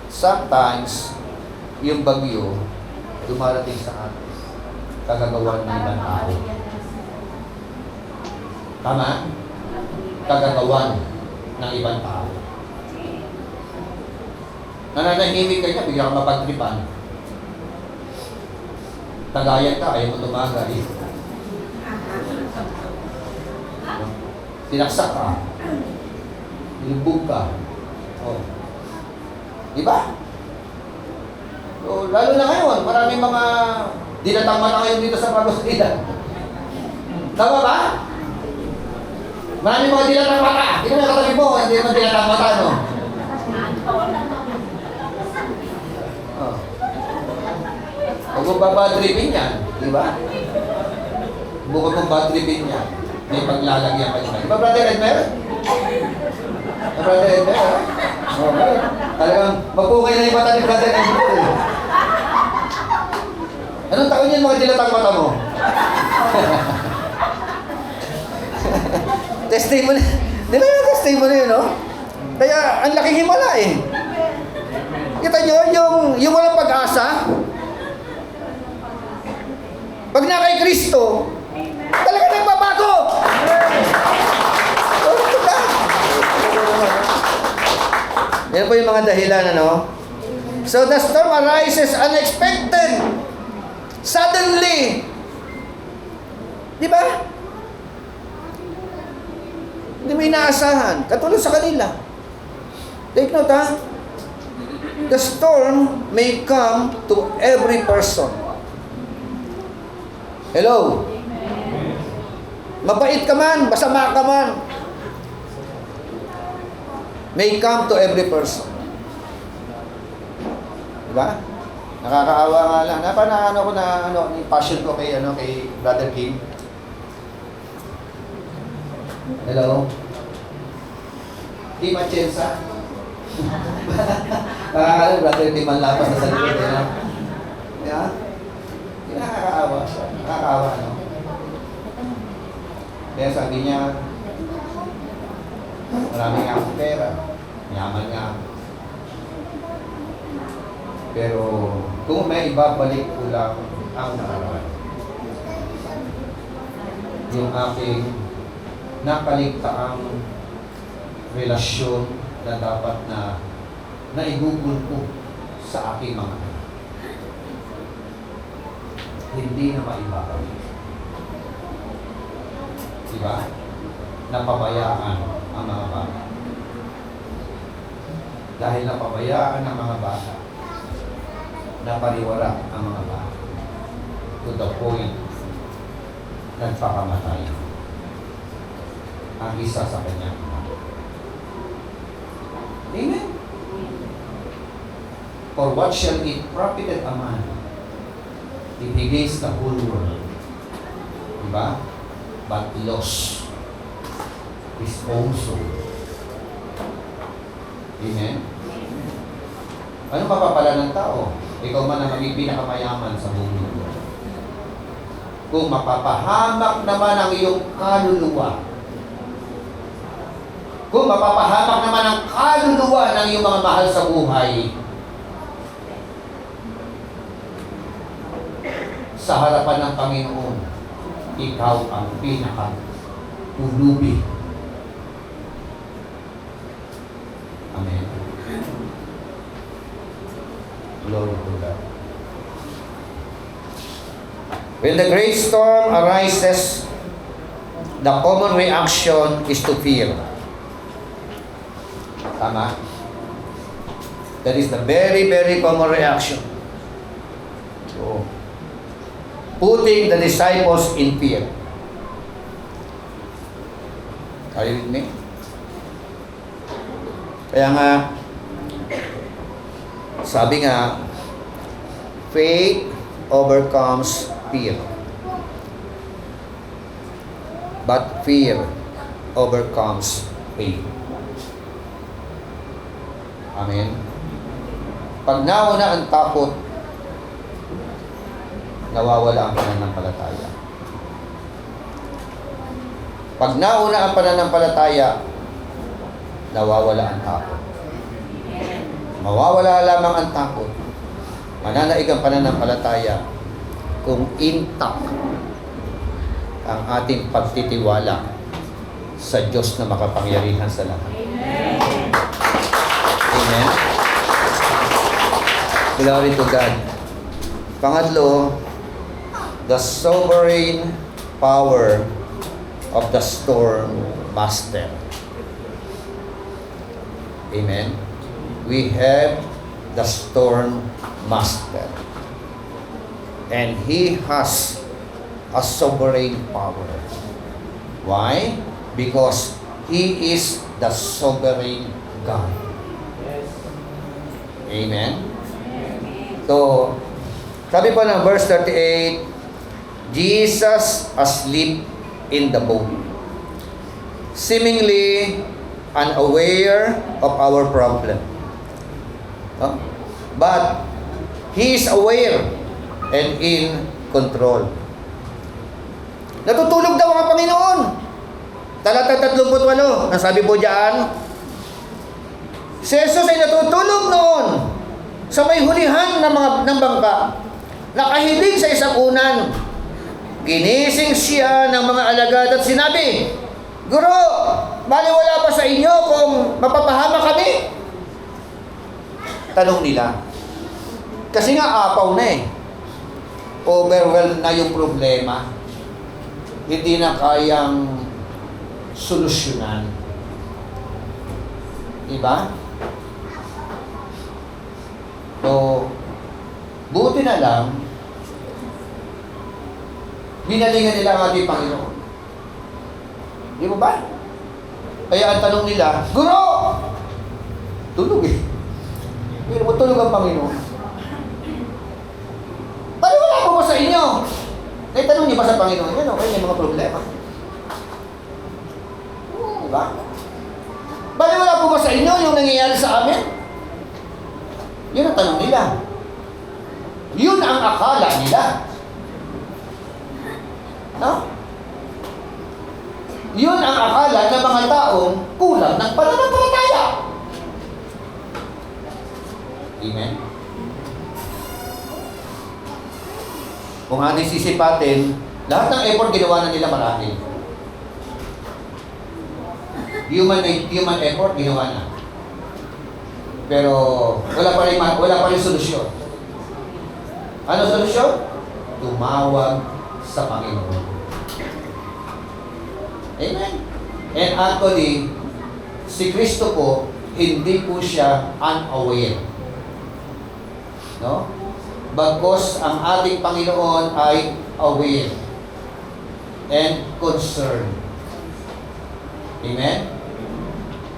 Sometimes, yung bagyo, dumarating sa atin. Kagagawan ng ibang tao. Tama? Kagagawan ng ibang tao. Nananahimik ka niya, bigla ka mapagtripan. Tagayan ka, ayaw mo tumagay. Tinaksak ka. Nilubog ka. Oh. Diba? So, lalo na ngayon, maraming mga dilatang mata ngayon dito sa Bagos Nila. Tama ba? Maraming mga dilatang mata. Ito na katabi mo, hindi naman dilatang mata, no? Oh. Huwag mong babadripin yan, di ba? Huwag mong babadripin yan. May paglalagyan pa dyan. Di ba, Brother Edmer? Brother Edmer, ha? Okay. Talagang mapungay na yung mata ni Brother Edmer. Eh. Anong taon yan mga dilatang mata mo? Testimony. Di ba yung testimony yun, no? Kaya ang laking himala eh. Kita nyo, yung walang pag-asa, pag na kay Kristo, talaga nagbabago. Yan po yung mga dahilan, ano? So the storm arises unexpected. Suddenly. Di ba? Hindi mo inaasahan. Katulad sa kanila. Take note, ha? The storm may come to every person. Hello? Mabait ka man, masama ka man. May come to every person. Diba? Nakakaawa nga lang. Napanaano ko na yung passion ko kay Brother Kim. Hello? Kim Atienza. Brother Kim ang lapas na sa likod. Yeah? Nakakaawa siya. Nakakaawa, no? Kaya sabi niya, marami nga akong pera. Yaman nga. Pero kung may ibabalik ko lang ang nakaraan, yung aking nakaligtaang relasyon na dapat na naigugol ko sa aking mga anak, hindi na maibabalik. Diba? Napabayaan ang mga bata. Dahil napabayaan ang mga bata, napariwara ang mga bata. To the point, nagpakamatay ang isa sa kanyang ina. Amen? For what shall it profited a man if he gains the whole world, diba? But lost his own soul. Amen? Ano mapapala ng tao? Ikaw man ang maging pinakamayaman sa buong mundo. Kung mapapahamak naman ang iyong kaluluwa, kung mapapahamak naman ang kaluluwa ng iyong mga mahal sa buhay, sa harapan ng Panginoon, ikaw ang pinaka-ulubi. Amen. Glory to God. When the great storm arises, the common reaction is to fear. Tama? That is the very, very common reaction. So, putting the disciples in fear. Are you with me? Kaya nga, sabi nga, faith overcomes fear. But fear overcomes faith. Amen? Pag nauna ang takot, nawawala ang pananampalataya. Pag nauna ang pananampalataya, nawawala ang takot. Mawawala lamang ang takot. Mananaig ang pananampalataya kung intact ang ating pagtitiwala sa Diyos na makapangyarihan sa lahat. Amen? Glory to God. Pangatlo, the sovereign power of the storm master. Amen? We have the storm master. And he has a sovereign power. Why? Because he is the sovereign God. Amen? So, sabi po ng verse 38, Jesus asleep in the boat, seemingly unaware of our problem. But He is aware and in control. Natutulog daw ang Panginoon. Talata 38, ang sabi po diyan, si Jesus ay natutulog noon sa may hulihan ng bangka, nakahilig sa isang unan. Ginising siya ng mga alagad at sinabi, Guro, baliwala ba sa inyo kung mapapahama kami? Tanong nila. Kasi nga apaw na eh. Overwhelmed na yung problema. Hindi na kayang solusyonan. Diba? So, buti na lang, binalingan nila ang ating Panginoon. Di ba ba? Kaya ang tanong nila, Guro! Tulog eh. Pero matulog ang Panginoon. Paano wala po ba sa inyo? Kaya tanong niyo ba sa Panginoon? Yan o, kayo may mga problema. Diba? Paano wala po ba sa inyo yung nangyayari sa amin? Yun ang tanong nila. Yun ang akala nila. No? Yun ang akala ng mga taong kulang ng pananampalataya. Amen? Kung ating sisipatin, lahat ng effort ginawa na nila marahil. Human effort ginawa na. Pero wala pa rin solusyon. Ano solusyon? Tumawag sa Panginoon. Amen. And actually, si Kristo po, hindi po siya unaware. No? Bagkus ang ating Panginoon ay aware and concerned. Amen?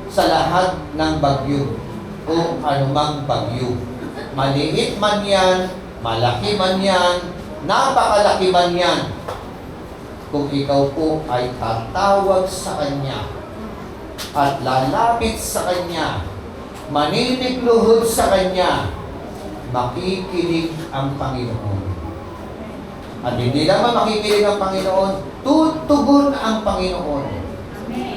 Sa lahat ng bagyo o anumang bagyo. Maliit man yan, malaki man yan, napakalaki man yan. Kung ikaw po ay tatawag sa Kanya at lalapit sa Kanya, maninigluhod sa Kanya, makikinig ang Panginoon. At hindi naman makikinig ang Panginoon, tutugon ang Panginoon.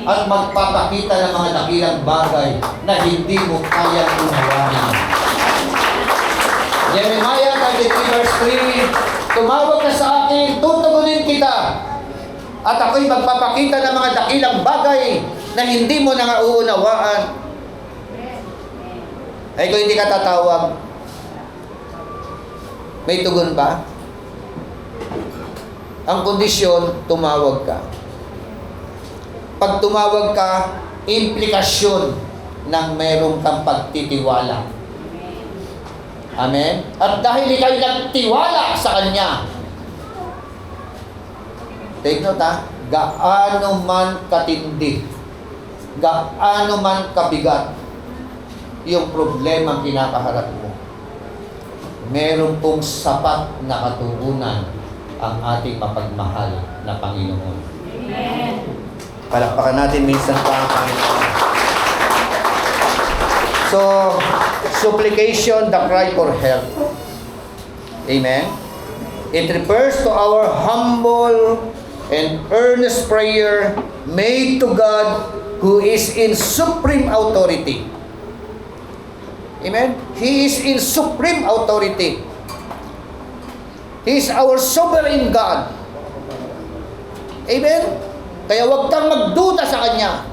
At magpapakita ng mga dakilang bagay na hindi mo kayang unawain. Jeremiah 33 verse 3, tumawag ka sa akin, tutugunin kita. At ako'y magpapakita ng mga dakilang bagay na hindi mo na uunawaan. Ay kung hindi ka tatawag, may tugon ba? Ang kondisyon, tumawag ka. Pag tumawag ka, implikasyon ng merong kang pagtitiwala. Amen? At dahil ikaw nagtiwala sa Kanya, take note ha, gaano man katindi, gaano man kabigat yung problema kinakaharap mo, meron pong sapat na katugunan ang ating mapagmahal na Panginoon. Amen. Palakpakan natin minsan pa ang Panginoon. So, supplication, the cry for help. Amen? It refers to our humble and earnest prayer made to God who is in supreme authority. Amen? He is in supreme authority. He is our sovereign God. Amen? Kaya huwag kang magduda sa Kanya.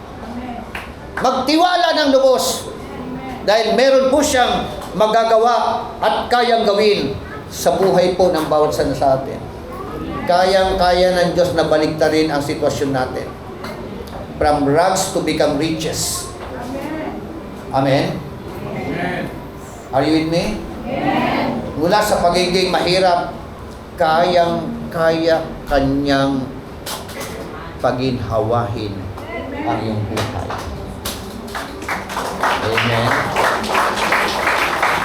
Magtiwala ng lubos. Dahil meron po siyang magagawa at kayang gawin sa buhay po ng bawat isa sa atin. Kayang-kaya ng Diyos na baliktarin ang sitwasyon natin. From rags to become riches. Amen? Amen. Are you with me? Amen. Mula sa pagiging mahirap, kayang-kaya Kanyang paginhawahin ang iyong buhay. Amen.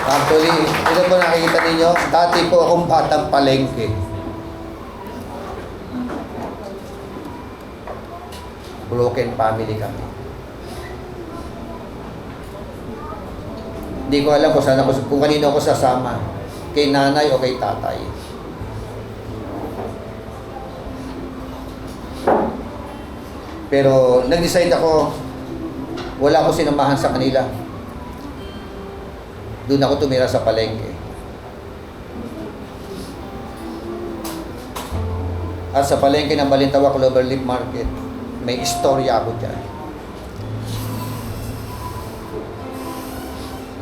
Actually, ito po nakikita ninyo, dati po akong batang palengke. Broken family kami. Hindi ko alam kung kanino ako sasama. Kay nanay o kay tatay. Pero nag-decide ako, wala ako sinamahan sa kanila. Doon ako tumira sa palengke. At sa palengke ng Balintawak Cloverleaf Market, may istorya ako dyan.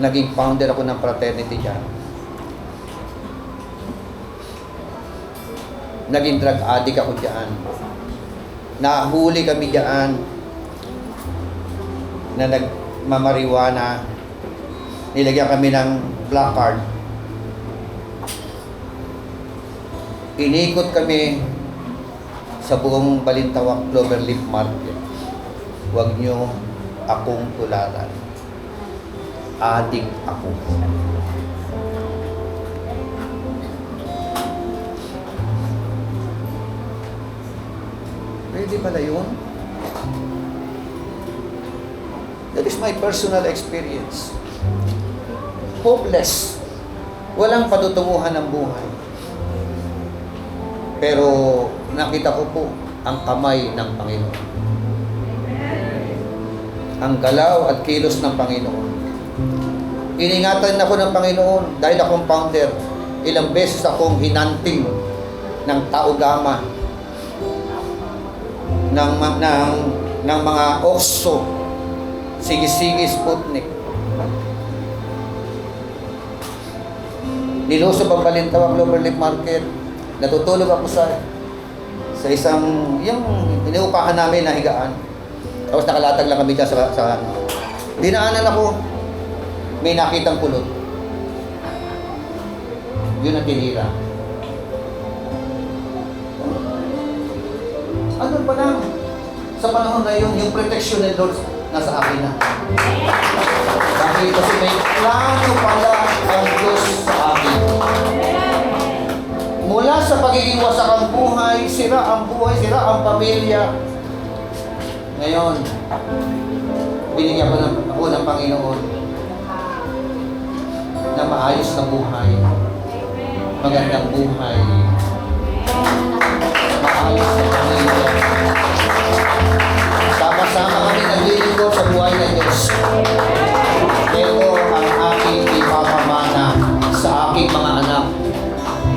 Naging founder ako ng fraternity dyan. Naging drug addict ako dyan. Nahuli kami dyan na nagmamariwana. Nilagyan kami ng placard. Inikot kami sa buong Balintawak Cloverleaf Market. Huwag nyo akong tularan. Adik ako. Pwede pala yun? That is my personal experience. Hopeless. Walang patutunguhan ng buhay. Pero nakita ko po ang kamay ng Panginoon. Ang galaw at kilos ng Panginoon. Iningatan ako ng Panginoon dahil akong founder. Ilang beses akong hinanting ng taugama, ng mga okso, sige-sige, Sputnik. Nilusob ang Balintawak Cloverleaf Market. Natutulog ako sa isang, yung iniupahan namin na higaan. Tapos nakalatag lang kami dyan sa dinaanan ako. May nakitang pulot. Yun ang tinira. Ano pa lang? Sa panahon na yun, yung protection ng Lord nasa akin na. Dahil kasi may plano pala ang Diyos sa akin. Mula sa pagiging wasak ang buhay, sira ang pamilya. Ngayon, binigyan ako ng Panginoon na maayos na buhay, magandang buhay, maayos na pamilya. Sama-sama kami naglilingkod sa buhay ng Diyos. Ito ang aking ipapamana sa aking mga anak,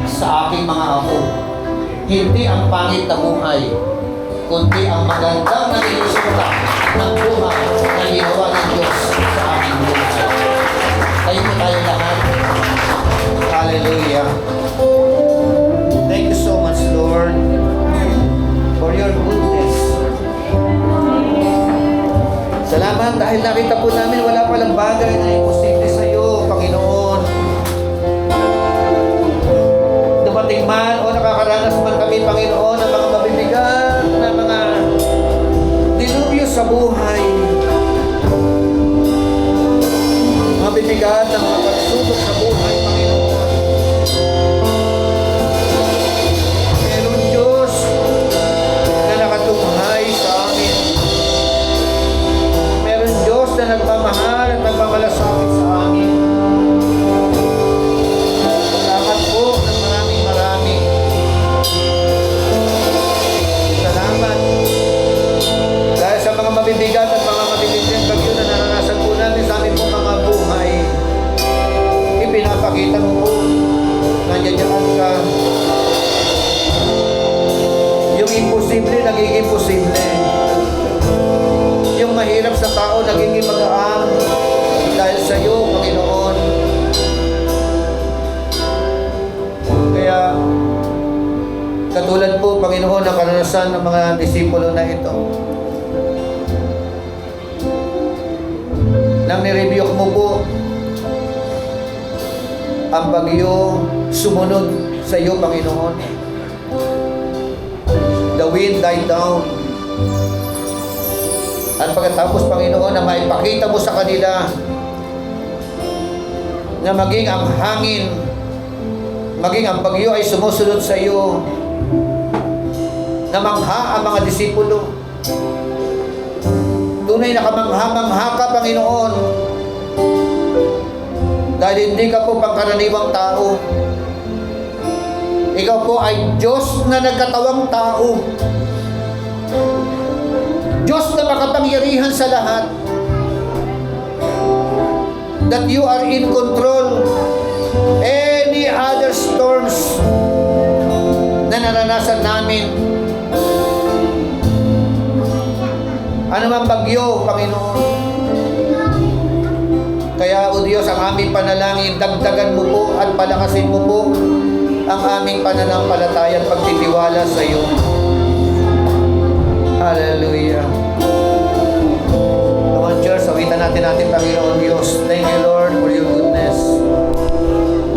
sa aking mga apo. Hindi ang pangit na buhay, kundi ang magandang naging-resulta ng buhay na ginawa ng Diyos sa aking buhay. Kayo po tayo lahat. Hallelujah. Thank you so much, Lord, for your goodness. Salamat dahil nakita po namin wala palang bagay na imposible sa iyo, Panginoon. Dumating man o nakakaranas man kami, Panginoon, ng mga mabibigat na mga dilubyo sa buhay. Mabibigat na mga pagsubok sa buhay, Panginoon. Meron Diyos na nakatunghay sa amin. Meron Diyos na nagmamahal at nagmamalasakit sa amin. Salamat po ng marami. Salamat. Dahil sa mga mabibigat at mga mabilisang bagyo na naranasan po namin sa aming mga buhay, ipinapakita mo po, nandiyan ka. Yung imposible, nagiging posible. Yung mahirap sa tao, nagiging magaan dahil sa iyo, Panginoon. Kaya, katulad po, Panginoon, ang karanasan ng mga disipulo na ito, nang nirebuke mo po ang bagyo sumunod sa iyo, Panginoon. The wind died down. At pagkatapos, Panginoon, na maipakita mo sa kanila na maging ang hangin, maging ang bagyo ay sumusunod sa iyo, namangha ang mga disipulo. Tunay na kamangha-mangha ka, Panginoon, dahil hindi ka po pangkaraniwang tao. Ikaw po ay Diyos na nagkatawang tao. Diyos na makapangyarihan sa lahat. That you are in control. Any other storms na naranasan namin, ano man bagyo, Panginoon. Kaya, O Diyos, ang aming panalangin, dagdagan mo po at palakasin mo po ang aming pananampalataya at pagtitiwala sa iyo. Hallelujah. Come on, church, awitan natin, Panginoon Diyos. Thank you, Lord.